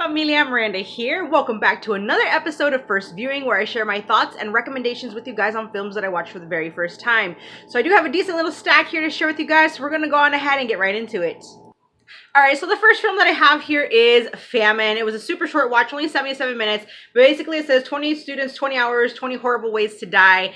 Familia, Miranda here. Welcome back to another episode of First Viewing, where I share my thoughts and recommendations with you guys on films that I watched for the very first time. So I do have a decent little stack here to share with you guys, so we're going to go on ahead and get right into it. Alright, so the first film that I have here is Famine. It was a super short watch, only 77 minutes. But basically it says 20 students, 20 hours, 20 horrible ways to die.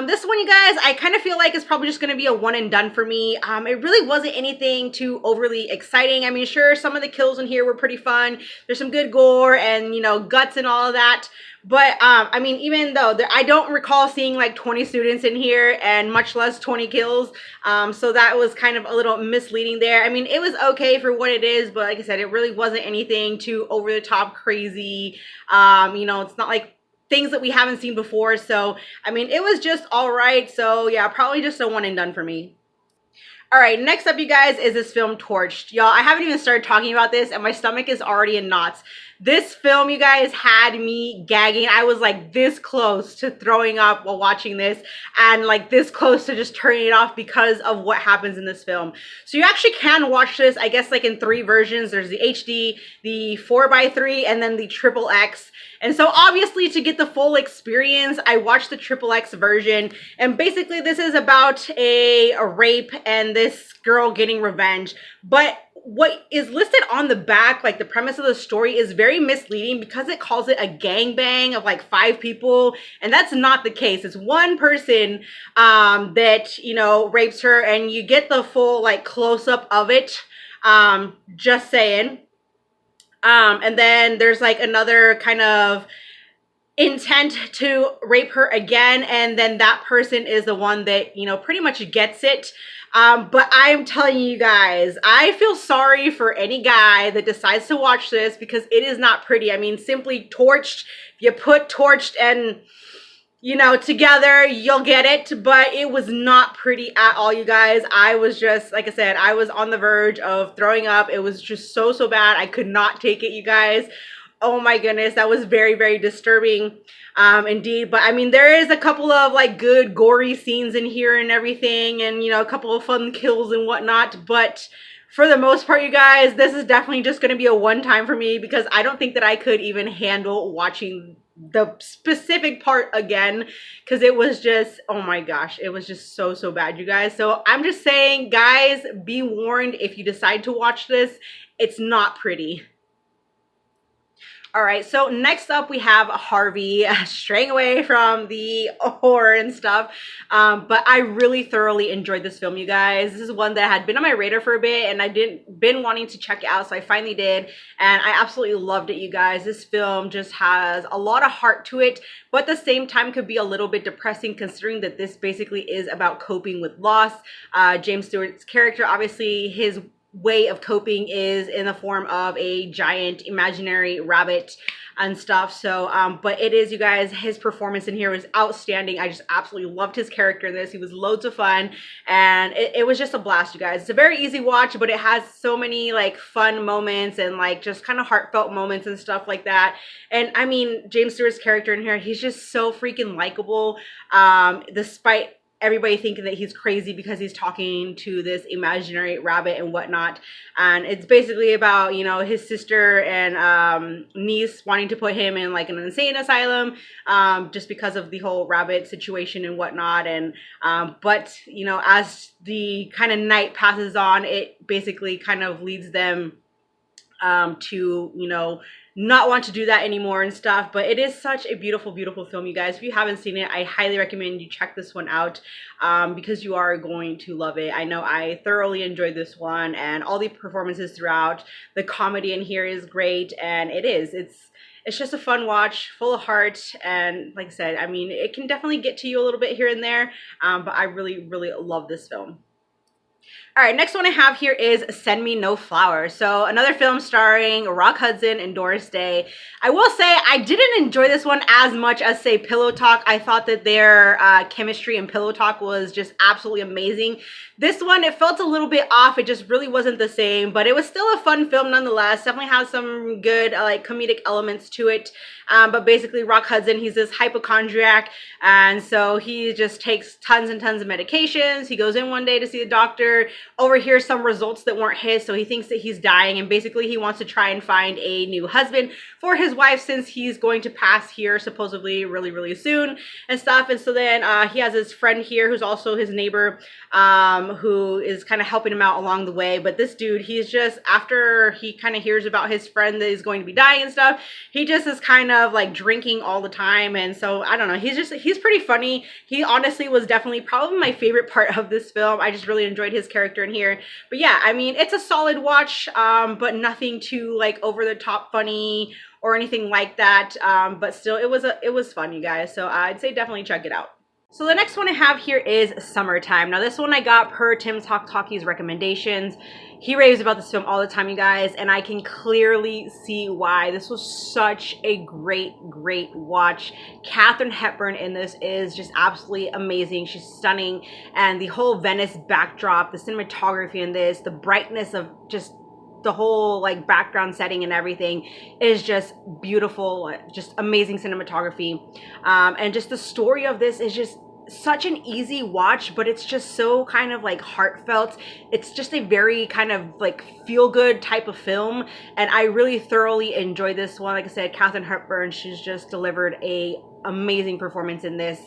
This one, you guys, I kind of feel like it's probably just going to be a one and done for me. It really wasn't anything too overly exciting. I mean, sure, some of the kills in here were pretty fun. There's some good gore and, you know, guts and all of that. But, I mean, even though I don't recall seeing like 20 students in here and much less 20 kills. So that was kind of a little misleading there. I mean, it was okay for what it is, but like I said, it really wasn't anything too over the top crazy. You know, it's not like things that we haven't seen before. So, I mean, it was just all right. So yeah, probably just a one and done for me. All right, next up, you guys, is this film Torched. Y'all, I haven't even started talking about this and my stomach is already in knots. This film, you guys, had me gagging. I was like this close to throwing up while watching this and like this close to just turning it off because of what happens in this film. So you actually can watch this, I guess, like in 3 versions. There's the HD, the 4x3, and then the XXX. And so obviously to get the full experience, I watched the XXX version. And basically this is about a rape and this girl getting revenge. But what is listed on the back, like the premise of the story, is very misleading because it calls it a gangbang of like 5 people. And that's not the case. It's one person that, you know, rapes her, and you get the full like close-up of it. Just saying. And then there's like another kind of intent to rape her again, and then that person is the one that, you know, pretty much gets it. But I'm telling you guys, I feel sorry for any guy that decides to watch this because it is not pretty. I mean, simply Torched, if you put Torched and, you know, together, you'll get it. But it was not pretty at all, you guys. I was just, like I said, I was on the verge of throwing up. It was just so bad. I could not take it, you guys. Oh my goodness, that was very disturbing indeed. But I mean, there is a couple of like good gory scenes in here and everything, and, you know, a couple of fun kills and whatnot. But for the most part, you guys, this is definitely just going to be a one time for me because I don't think that I could even handle watching the specific part again, because it was just, oh my gosh, it was just so bad, you guys. So I'm just saying, guys, be warned if you decide to watch this. It's not pretty. All right, so next up we have Harvey, straying away from the horror and stuff. But I really thoroughly enjoyed this film, you guys. This is one that had been on my radar for a bit and I been wanting to check it out, so I finally did. And I absolutely loved it, you guys. This film just has a lot of heart to it, but at the same time could be a little bit depressing considering that this basically is about coping with loss. James Stewart's character, obviously his way of coping is in the form of a giant imaginary rabbit and stuff. So but it is, you guys, his performance in here was outstanding. I just absolutely loved his character in this. He was loads of fun and it was just a blast, you guys. It's a very easy watch, but it has so many like fun moments and like just kind of heartfelt moments and stuff like that. And I mean, James Stewart's character in here, he's just so freaking likable, despite everybody thinking that he's crazy because he's talking to this imaginary rabbit and whatnot. And it's basically about, you know, his sister and niece wanting to put him in like an insane asylum just because of the whole rabbit situation and whatnot. And but, you know, as the kind of night passes on, it basically kind of leads them to, you know, not want to do that anymore and stuff. But it is such a beautiful film, you guys. If you haven't seen it, I highly recommend you check this one out because you are going to love it. I know I thoroughly enjoyed this one, and all the performances throughout. The comedy in here is great, and it's just a fun watch, full of heart. And like I said, I mean, it can definitely get to you a little bit here and there, but I really love this film. All right, next one I have here is Send Me No Flowers. So another film starring Rock Hudson and Doris Day. I will say I didn't enjoy this one as much as, say, Pillow Talk. I thought that their chemistry in Pillow Talk was just absolutely amazing. This one, it felt a little bit off. It just really wasn't the same, but it was still a fun film nonetheless. Definitely has some good like comedic elements to it. But basically Rock Hudson, he's this hypochondriac, and so he just takes tons and tons of medications. He goes in one day to see the doctor, overhears some results that weren't his, so he thinks that he's dying, and basically he wants to try and find a new husband for his wife since he's going to pass here supposedly really, really soon and stuff. And so then he has his friend here who's also his neighbor, who is kind of helping him out along the way. But this dude, he's just, after he kind of hears about his friend that is going to be dying and stuff, he just is kind of like drinking all the time. And so I don't know, he's pretty funny. He honestly was definitely probably my favorite part of this film. I just really enjoyed his character in here. But yeah, I mean, it's a solid watch, but nothing too like over the top funny or anything like that. But still, it was fun, you guys. So I'd say definitely check it out. So the next one I have here is Summertime. Now this one I got per Tim's Talkie's recommendations. He raves about this film all the time, you guys, and I can clearly see why. This was such a great watch. Katharine Hepburn in this is just absolutely amazing. She's stunning, and the whole Venice backdrop, the cinematography in this, the brightness of just the whole like background setting and everything is just beautiful, just amazing cinematography. And just the story of this is just such an easy watch, but it's just so kind of like heartfelt. It's just a very kind of like feel good type of film, and I really thoroughly enjoyed this one. Like I said, Katharine Hepburn, she's just delivered a amazing performance in this.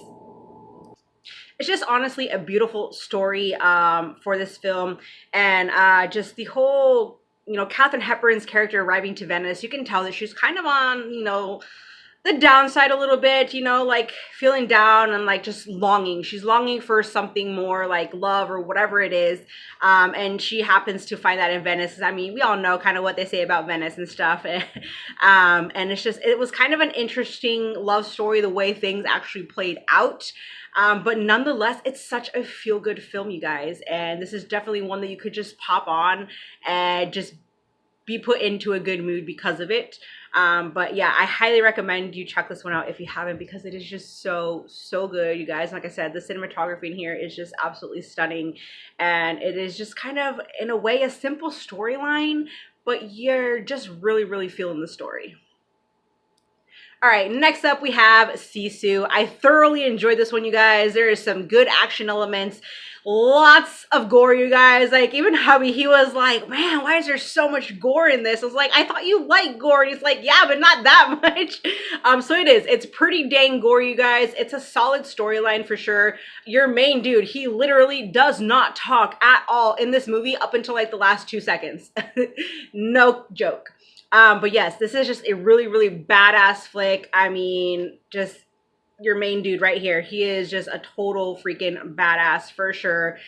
It's just honestly a beautiful story for this film, and just the whole, you know, Katharine Hepburn's character arriving to Venice, you can tell that she's kind of on, you know, the downside a little bit, you know, like feeling down and like just longing. She's longing for something more like love or whatever it is. And she happens to find that in Venice. I mean, we all know kind of what they say about Venice and stuff. And it's just, it was kind of an interesting love story, the way things actually played out. But nonetheless, it's such a feel-good film, you guys. And this is definitely one that you could just pop on and just be put into a good mood because of it. But yeah, I highly recommend you check this one out if you haven't, because it is just so good, you guys. Like I said, the cinematography in here is just absolutely stunning, and it is just kind of, in a way, a simple storyline, but you're just really feeling the story. All right, next up we have Sisu. I thoroughly enjoyed this one, you guys. There is some good action elements, lots of gore, you guys. Like, even hubby, he was like, man, why is there so much gore in this? I was like, I thought you liked gore. And he's like, yeah, but not that much. So it's pretty dang gore, you guys. It's a solid storyline for sure. Your main dude, he literally does not talk at all in this movie up until like the last 2 seconds. No joke. But yes, this is just a really badass flick. I mean, just your main dude right here. He is just a total freaking badass for sure.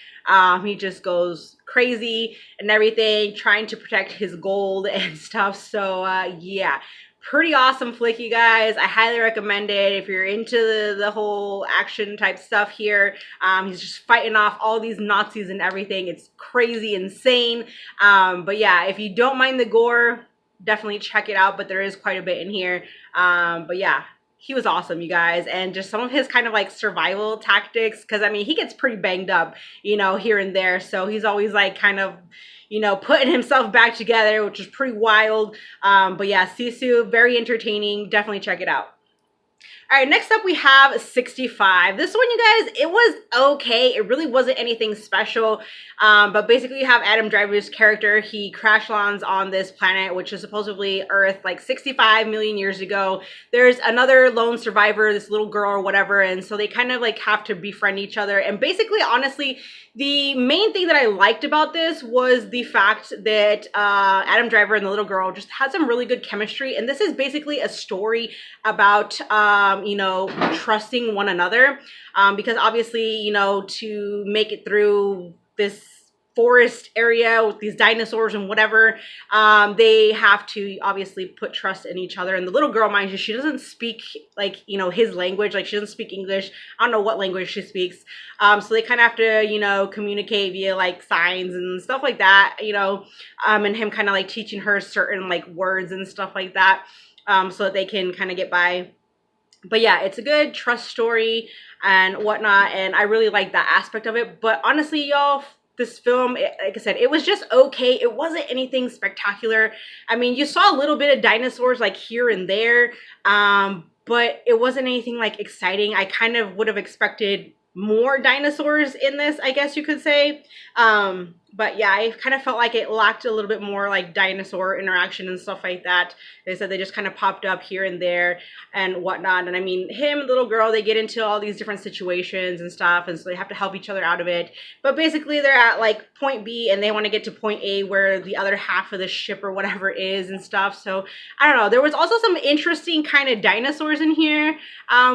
He just goes crazy and everything, trying to protect his gold and stuff. So yeah, pretty awesome flick, you guys. I highly recommend it if you're into the whole action type stuff here. He's just fighting off all these Nazis and everything. It's crazy, insane. But yeah, if you don't mind the gore, definitely check it out, but there is quite a bit in here. But yeah, he was awesome, you guys. And just some of his kind of like survival tactics, because I mean, he gets pretty banged up, you know, here and there. So he's always like kind of, you know, putting himself back together, which is pretty wild. But yeah, Sisu, very entertaining. Definitely check it out. All right, next up we have 65. This one, you guys, it was okay. It really wasn't anything special. But basically you have Adam Driver's character. He crash lands on this planet, which is supposedly Earth, like 65 million years ago. There's another lone survivor, this little girl or whatever. And so they kind of like have to befriend each other. And basically, honestly, the main thing that I liked about this was the fact that Adam Driver and the little girl just had some really good chemistry. And this is basically a story about, you know, trusting one another. Because obviously, you know, to make it through this forest area with these dinosaurs and whatever, they have to obviously put trust in each other. And the little girl, mind you, she doesn't speak like, you know, his language. Like, she doesn't speak English. I don't know what language she speaks. So they kind of have to, you know, communicate via like signs and stuff like that, you know, and him kind of like teaching her certain like words and stuff like that, so that they can kind of get by. But yeah, it's a good trust story and whatnot, and I really like that aspect of it. But honestly, y'all, this film, like I said, it was just okay. It wasn't anything spectacular. I mean, you saw a little bit of dinosaurs like here and there, but it wasn't anything like exciting. I kind of would have expected more dinosaurs in this, I guess you could say. But yeah, I kind of felt like it lacked a little bit more like dinosaur interaction and stuff like that. They said they just kind of popped up here and there and whatnot. And I mean, him and the little girl, they get into all these different situations and stuff, and so they have to help each other out of it. But basically, they're at like point B and they want to get to point A where the other half of the ship or whatever is and stuff. So I don't know. There was also some interesting kind of dinosaurs in here,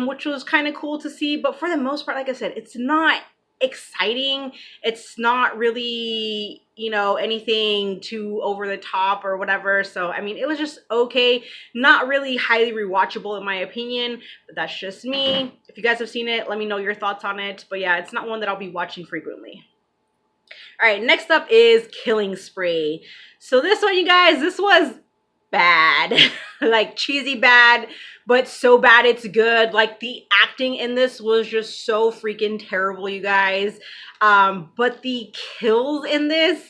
which was kind of cool to see. But for the most part, like I said, it's not exciting. It's not really, you know, anything too over the top or whatever. So I mean, it was just okay, not really highly rewatchable in my opinion, but that's just me. If you guys have seen it, let me know your thoughts on it. But yeah, it's not one that I'll be watching frequently. All right, next up is Killing Spree. So this one, you guys, this was bad. Like cheesy bad, but so bad it's good. Like the acting in this was just so freaking terrible, you guys. But the kills in this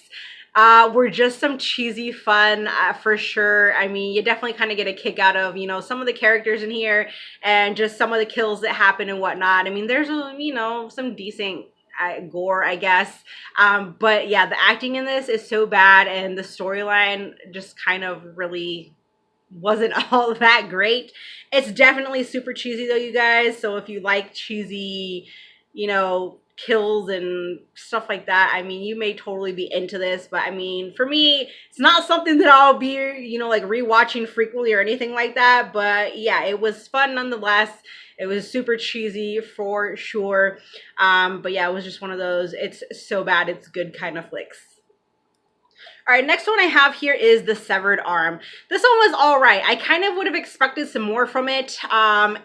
were just some cheesy fun for sure. I mean, you definitely kind of get a kick out of, you know, some of the characters in here and just some of the kills that happen and whatnot. I mean, there's, you know, some decent gore, I guess. But yeah, the acting in this is so bad, and the storyline just kind of really wasn't all that great. It's definitely super cheesy though, you guys. So if you like cheesy, you know, kills and stuff like that, I mean, you may totally be into this. But I mean, for me, it's not something that I'll be, you know, like rewatching frequently or anything like that. But yeah, it was fun nonetheless. It was super cheesy for sure. But yeah, it was just one of those, it's so bad, it's good kind of flicks. All right, next one I have here is The Severed Arm. This one was all right. I kind of would have expected some more from it.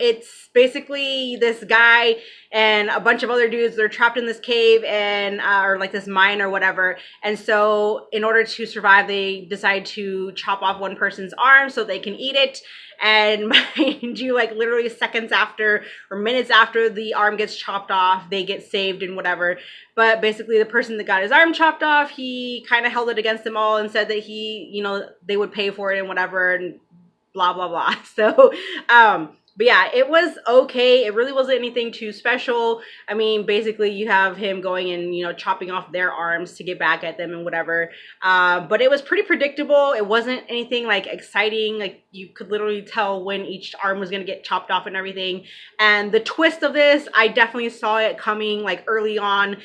It's basically this guy and a bunch of other dudes. They're trapped in this cave and or like this mine or whatever. And so in order to survive, they decide to chop off one person's arm so they can eat it. And mind you, like literally seconds after or minutes after the arm gets chopped off, they get saved and whatever. But basically the person that got his arm chopped off, he kind of held it against them all and said that he, you know, they would pay for it and whatever and blah, blah, blah. So, but yeah, it was okay. It really wasn't anything too special. I mean, basically you have him going and, you know, chopping off their arms to get back at them and whatever. But it was pretty predictable. It wasn't anything like exciting. Like you could literally tell when each arm was going to get chopped off and everything. And the twist of this, I definitely saw it coming like early on.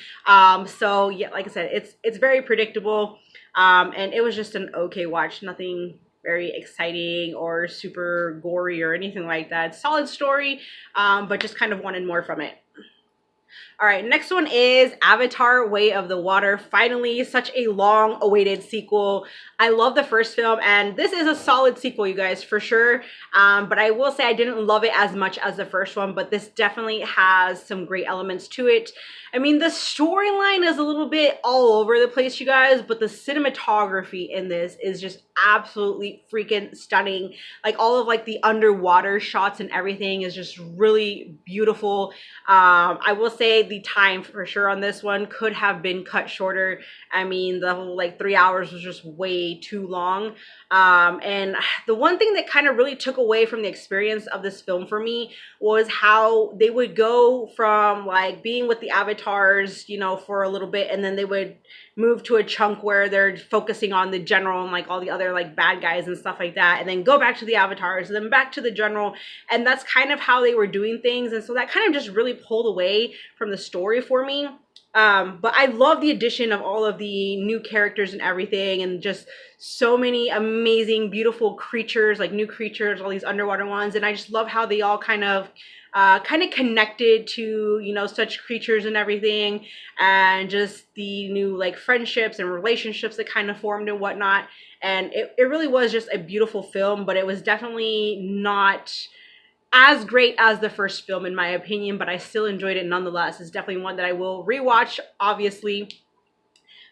So yeah, like I said, it's very predictable. And it was just an okay watch. Nothing very exciting or super gory or anything like that. Solid story, but just kind of wanted more from it. All right, next one is Avatar: Way of the Water. Finally, such a long awaited sequel. I love the first film, and this is a solid sequel, you guys, for sure. But I will say I didn't love it as much as the first one, but this definitely has some great elements to it. I mean, the storyline is a little bit all over the place, you guys, but the cinematography in this is just absolutely freaking stunning. Like all of like the underwater shots and everything is just really beautiful. I will say the time for sure on this one could have been cut shorter. I mean, the whole like 3 hours was just way too long. And the one thing that kind of really took away from the experience of this film for me was how they would go from like being with the avatars, you know, for a little bit, and then they would move to a chunk where they're focusing on the general and like all the other like bad guys and stuff like that, and then go back to the avatars and then back to the general. And that's kind of how they were doing things, and so that kind of just really pulled away from the story for me. But I love the addition of all of the new characters and everything, and just so many amazing, beautiful creatures, like new creatures, all these underwater ones. And I just love how they all kind of connected to, you know, such creatures and everything, and just the new like friendships and relationships that kind of formed and whatnot. And it really was just a beautiful film, but it was definitely not as great as the first film in my opinion, but I still enjoyed it nonetheless. It's definitely one that I will rewatch, obviously.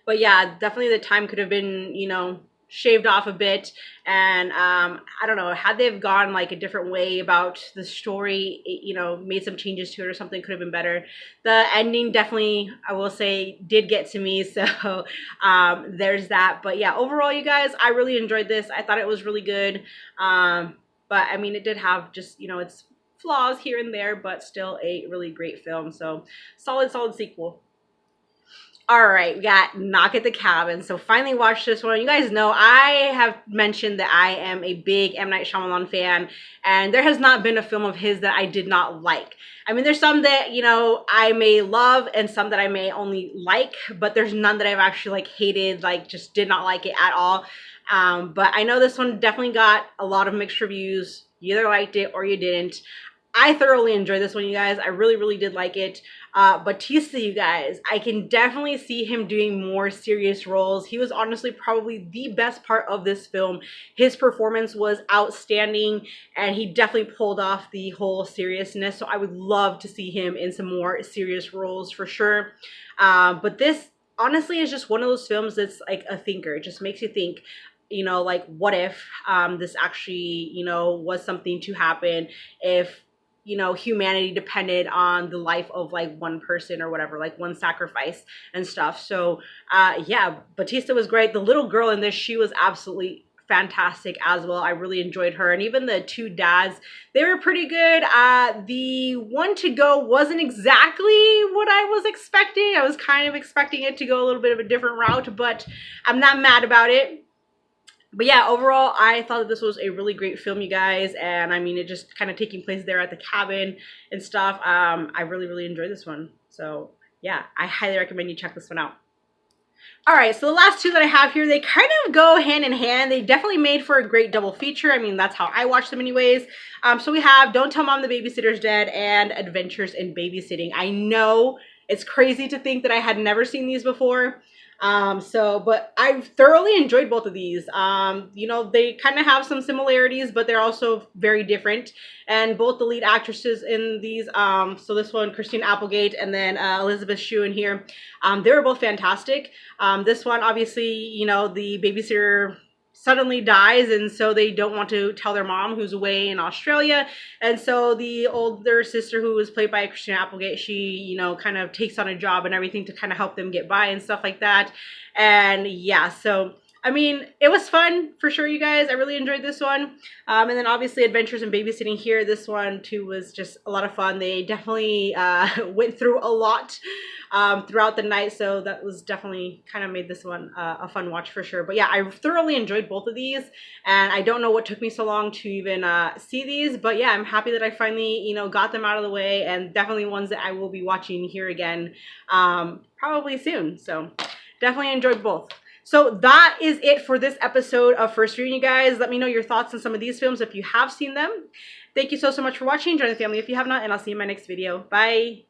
But yeah, definitely the time could have been, you know, shaved off a bit. And I don't know, had they have gone like a different way about the story, you know, made some changes to it or something, could have been better. The ending definitely, I will say, did get to me. So there's that. But yeah, overall, you guys, I really enjoyed this. I thought it was really good. But I mean, it did have just, you know, its flaws here and there, but still a really great film. So solid sequel. All right, we got Knock at the Cabin. So finally watched this one. You guys know I have mentioned that I am a big M. Night Shyamalan fan, and there has not been a film of his that I did not like. I mean, there's some that, you know, I may love and some that I may only like, but there's none that I've actually like hated, like just did not like it at all. But I know this one definitely got a lot of mixed reviews. You either liked it or you didn't. I thoroughly enjoyed this one, you guys. I really, really did like it. Batista, you guys, I can definitely see him doing more serious roles. He was honestly probably the best part of this film. His performance was outstanding, and he definitely pulled off the whole seriousness. So I would love to see him in some more serious roles for sure. But this honestly is just one of those films that's like a thinker. It just makes you think, you know, like what if this actually, you know, was something to happen, if, you know, humanity depended on the life of like one person or whatever, like one sacrifice and stuff. So yeah, Batista was great. The little girl in this, she was absolutely fantastic as well. I really enjoyed her. And even the two dads, they were pretty good. The one to go wasn't exactly what I was expecting. I was kind of expecting it to go a little bit of a different route, but I'm not mad about it. But yeah, overall, I thought that this was a really great film, you guys. And I mean, it just kind of taking place there at the cabin and stuff. I really, really enjoyed this one. So yeah, I highly recommend you check this one out. All right, so the last two that I have here, they kind of go hand in hand. They definitely made for a great double feature. I mean, that's how I watch them anyways. So we have Don't Tell Mom the Babysitter's Dead and Adventures in Babysitting. I know it's crazy to think that I had never seen these before. But I've thoroughly enjoyed both of these. You know, they kind of have some similarities, but they're also very different. And both the lead actresses in these, so this one, Christine Applegate, and then Elizabeth Shue in here, they were both fantastic. This one, obviously, you know, the babysitter suddenly dies, and so they don't want to tell their mom, who's away in Australia. And so the older sister, who was played by Christina Applegate, she, you know, kind of takes on a job and everything to kind of help them get by and stuff like that. And yeah, so I mean, it was fun for sure, you guys. I really enjoyed this one. And then obviously Adventures in Babysitting here. This one too was just a lot of fun. They definitely went through a lot throughout the night. So that was definitely kind of made this one a fun watch for sure. But yeah, I thoroughly enjoyed both of these. And I don't know what took me so long to even see these. But yeah, I'm happy that I finally, you know, got them out of the way. And definitely ones that I will be watching here again probably soon. So definitely enjoyed both. So that is it for this episode of First Viewing, you guys. Let me know your thoughts on some of these films if you have seen them. Thank you so much for watching. Join the family if you have not, and I'll see you in my next video. Bye.